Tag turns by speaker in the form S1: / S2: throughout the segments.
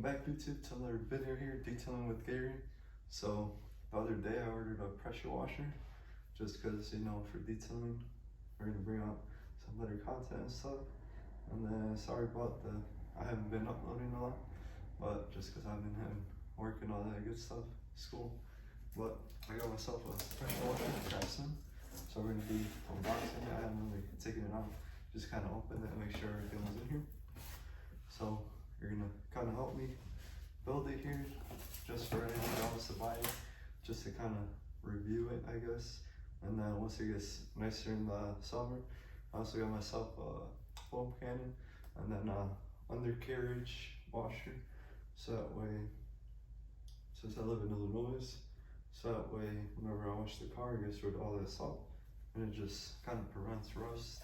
S1: Welcome back YouTube to another video here, detailing with Gary. So the other day I ordered a pressure washer just because, you know, for detailing we're going to bring out some better content and stuff. And then sorry about I haven't been uploading a lot, but just because I've been having work and all that good stuff, school. But I got myself a pressure washer, Craftsman. So we're going to be unboxing it. I haven't really taken it out, just kind of open it and make sure everything was in here. So you're gonna kind of help me build it here, just for anyone who wants to buy it, just to kind of review it, I guess. And then once it gets nicer in the summer, I also got myself a foam cannon and then a undercarriage washer, so that way, since I live in Illinois, so that way whenever I wash the car, it gets rid of all that salt, and it just kind of prevents rust.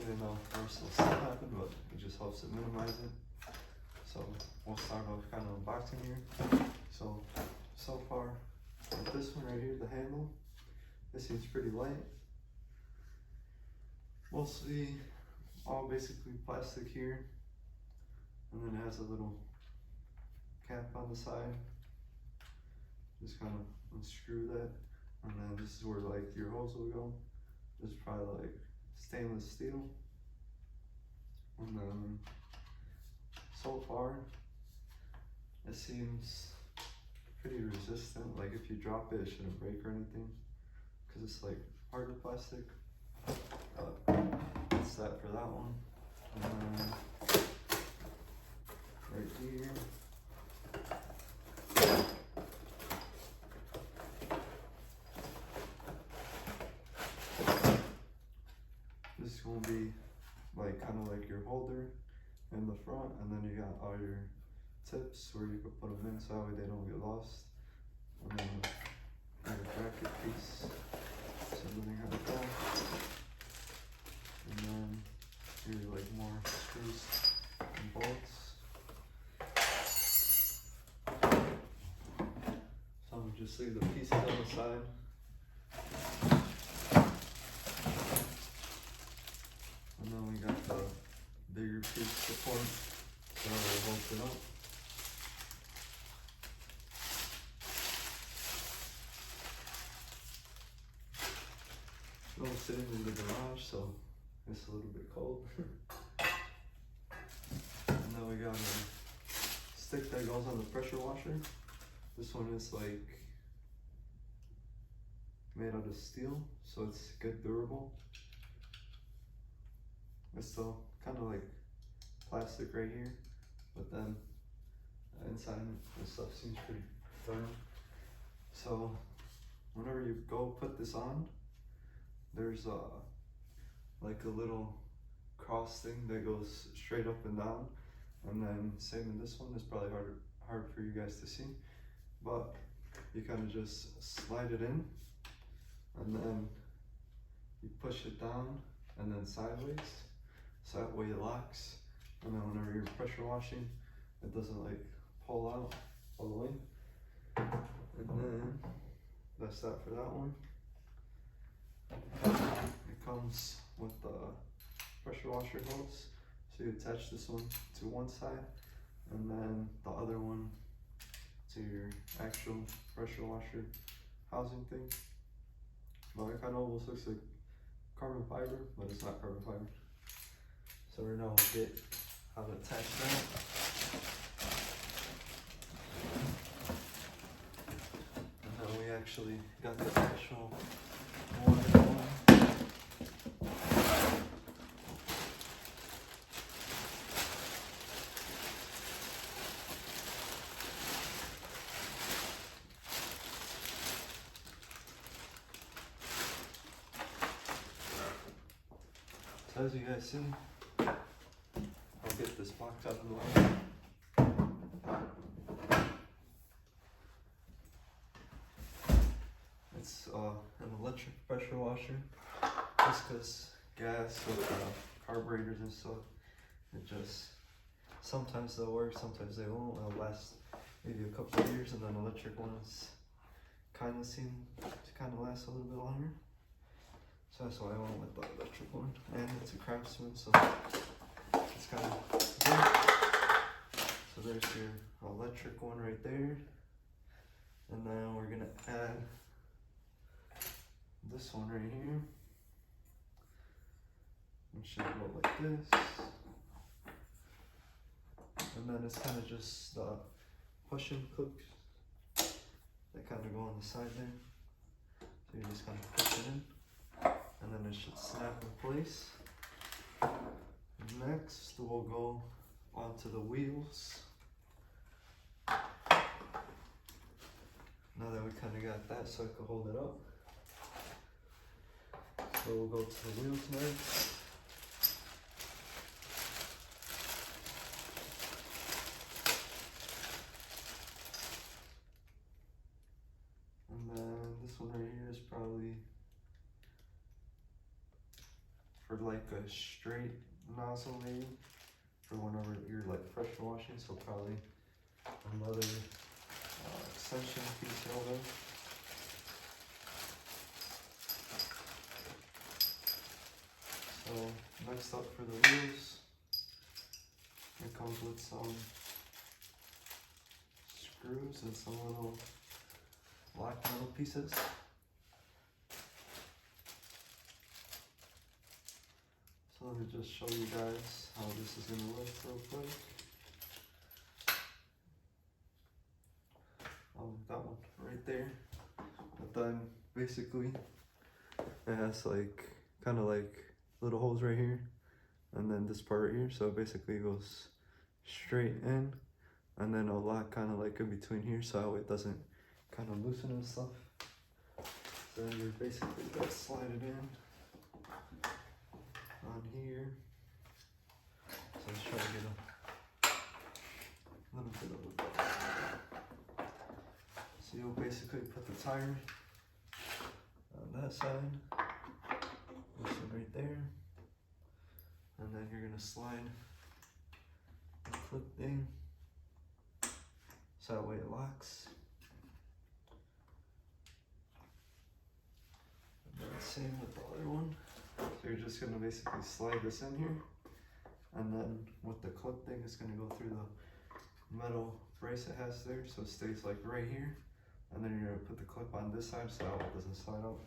S1: Even though rust will still happen, but it just helps to minimize it. So we'll start off kind of unboxing here. So far, with this one right here, the handle, this seems pretty light. Mostly all basically plastic here, and then it has a little cap on the side. Just kind of unscrew that, and then this is where like your hose will go. This is probably like stainless steel. And then so far it seems pretty resistant. Like if you drop it, it shouldn't break or anything because it's like harder plastic. That's that for that one. And then right here, this is gonna be like kind of like your holder in the front, and then you got all your tips where you can put them in so that way they don't get lost. And then you have a bracket piece, so everything has to go. And then here's like more screws and bolts. So I'm gonna just leave the pieces on the side. And then we got the bigger piece support, so it holds it up. I'm sitting in the garage, so it's a little bit cold. And then we got a stick that goes on the pressure washer. This one is like made out of steel, so it's good durable. It's still kind of like plastic right here, but then inside the stuff seems pretty firm. So whenever you go put this on, there's like a little cross thing that goes straight up and down, and then same in this one. It's probably hard for you guys to see, but you kind of just slide it in, and then you push it down and then sideways, so that way it locks, and then whenever you're pressure washing, it doesn't like pull out all the way. And then that's that for that one. It comes with the pressure washer hose, so you attach this one to one side and then the other one to your actual pressure washer housing thing. But it kind of almost looks like carbon fiber, but it's not carbon fiber. So right now we'll get how to attach that. And then we actually got the actual wire going. So as you guys see, I'll get this box out of the way. It's an electric pressure washer, just because gas with carburetors and stuff, it just, sometimes they'll work, sometimes they won't. It'll last maybe a couple of years, and then electric ones kind of seem to kind of last a little bit longer. So that's why I went with the electric one, and it's a Craftsman, so it's kind of good. So So there's your electric one right there. And then we're gonna add this one right here. It should go like this. And then it's kind of just pushing clips that kind of go on the side there. So you just kind of push it in, and then it should snap in place. Next, we'll go onto the wheels. Now that we kind of got that so I can hold it up. So we'll go to the wheels next. And then this one right here is probably for like a straight nozzle maybe, for whenever you're like pressure washing, so probably another extension piece over. So next up for the wheels, it comes with some screws and some little black metal pieces. So let me just show you guys how this is gonna look real quick. That one right there. But then basically it has like kind of like little holes right here, and then this part right here. So basically it goes straight in, and then a lot kind of like in between here, so it doesn't kind of loosen and stuff. Then you're basically gonna slide it in on here. So let's try to get a little bit of it. So you'll basically put the tire on that side, this one right there, and then you're gonna slide the clip thing so that way it locks. And then same with the other one. So you're just gonna basically slide this in here, and then with the clip thing, it's gonna go through the metal brace it has there, so it stays like right here. And then you're gonna put the clip on this side so it doesn't slide out.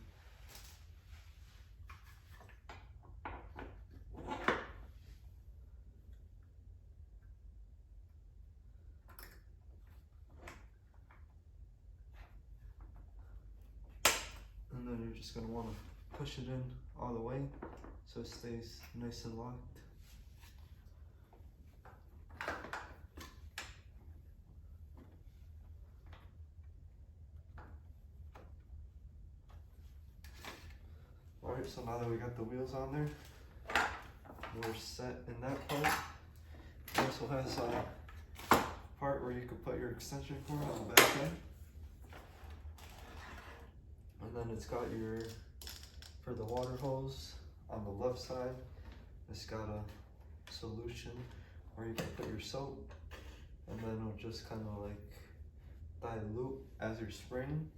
S1: And then you're just gonna wanna push it in all the way so it stays nice and locked. Alright, so now that we got the wheels on there, we're set in that part. It also has a part where you can put your extension cord on the back end. And then it's got your, for the water hose on the left side, it's got a solution where you can put your soap, and then it'll just kind of like dilute as you're spraying.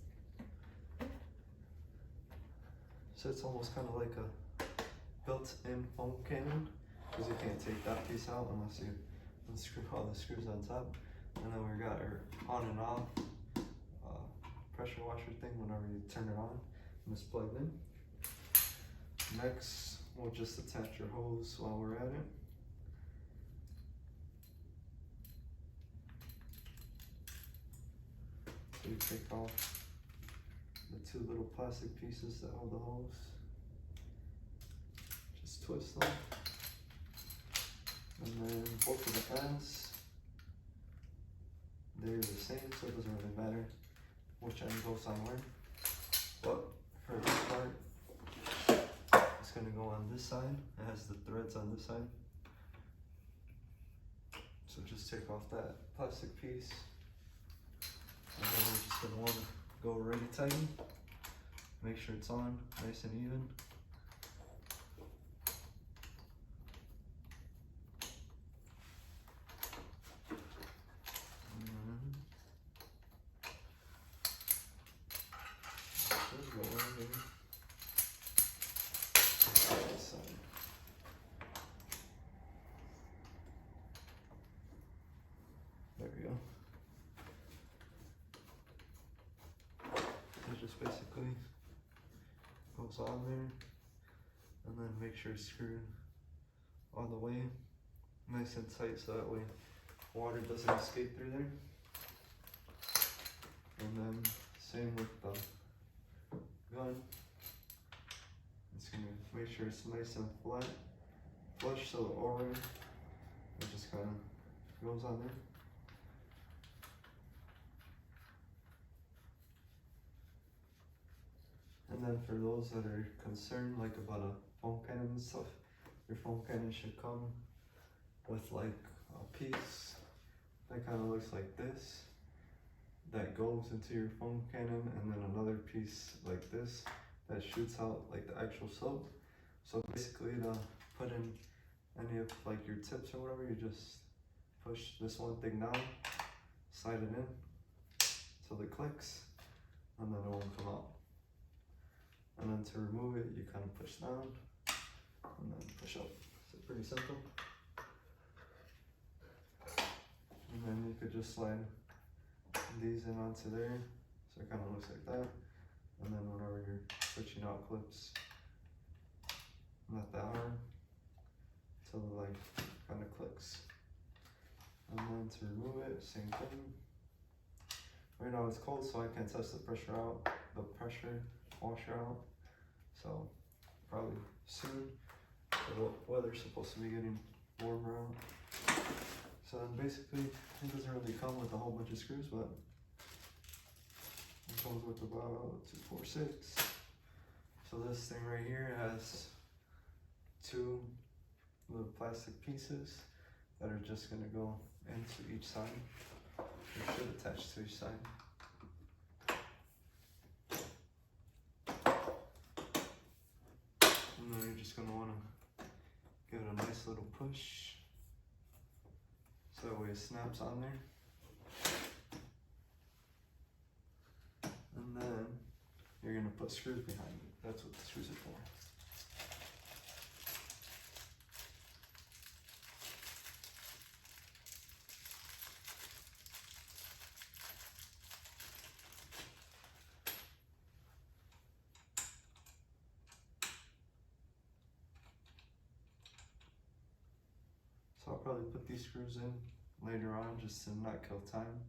S1: So it's almost kind of like a built-in foam cannon, because you can't take that piece out unless you unscrew all the screws on top. And then we got our on and off pressure washer thing whenever you turn it on, and it's plugged in. Next, we'll just attach your hose while we're at it. So you take off the two little plastic pieces that hold the hose. Just twist them. And then both of the ends, they're the same, so it doesn't really matter which end goes on where. But for this part, it's gonna go on this side. It has the threads on this side. So just take off that plastic piece. And then we're just gonna wanna go really tight. Make sure it's on nice and even. just basically goes on there, and then make sure it's screwed all the way nice and tight so that way water doesn't escape through there. And then same with the gun. It's gonna make sure it's nice and flat, flush, so the O-ring it just kind of goes on there. And then for those that are concerned like about a foam cannon and stuff, your foam cannon should come with like a piece that kind of looks like this that goes into your foam cannon, and then another piece like this that shoots out like the actual soap. So basically to put in any of like your tips or whatever, you just push this one thing down, slide it in till it clicks, and then it won't come out. And then to remove it, you kind of push down and then push up. So pretty simple. And then you could just slide these in onto there, so it kind of looks like that. And then whenever you're switching out clips, not that hard, till it like kind of clicks. And then to remove it, same thing. Right now it's cold, so I can't test the pressure washer out. So probably soon. The weather's supposed to be getting warmer out. So then basically, it doesn't really come with a whole bunch of screws, but it comes with about 2, 4, 6. So this thing right here has 2 little plastic pieces that are just gonna go into each side. They should attach to each side. And then you're just gonna wanna give it a nice little push, so that way it snaps on there. And then you're gonna put screws behind it. That's what the screws are for. So I'll probably put these screws in later on just to not kill time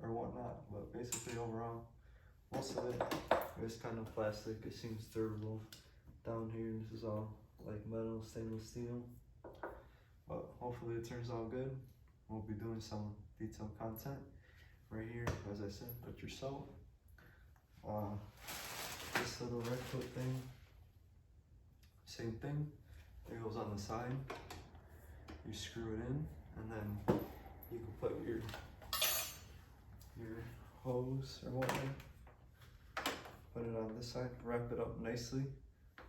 S1: or whatnot, but basically overall, most of it is kind of plastic. It seems durable. Down here, this is all like metal, stainless steel, but hopefully it turns out good. We'll be doing some detailed content. Right here, as I said, put your soap. This little red foot thing, same thing. It goes on the side. You screw it in, and then you can put your hose or whatever. Put it on this side, wrap it up nicely,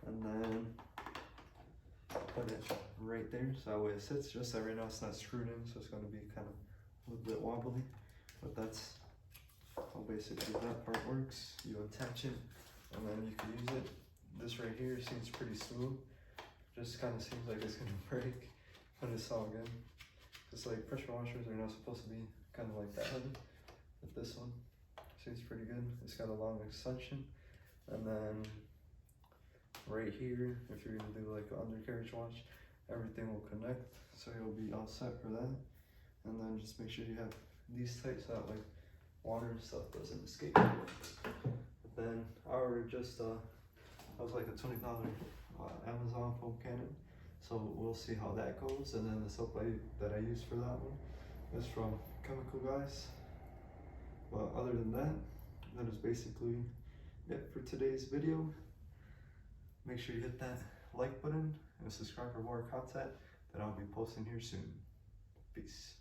S1: and then put it right there so that way it sits. Just that right now it's not screwed in, so it's going to be kind of a little bit wobbly, but that's how basically that part works. You attach it, and then you can use it. This right here seems pretty smooth. Just kind of seems like it's going to break. But it's all good. It's like pressure washers are not supposed to be kind of like that heavy, but this one seems pretty good. It's got a long extension, and then right here, if you're gonna do like an undercarriage wash, everything will connect, so you'll be all set for that. And then just make sure you have these tight so that like water and stuff doesn't escape. But then I ordered just that was like a $20 Amazon foam cannon. So we'll see how that goes. And then the soap that I use for that one is from Chemical Guys. But other than that, that is basically it for today's video. Make sure you hit that like button and subscribe for more content that I'll be posting here soon. Peace.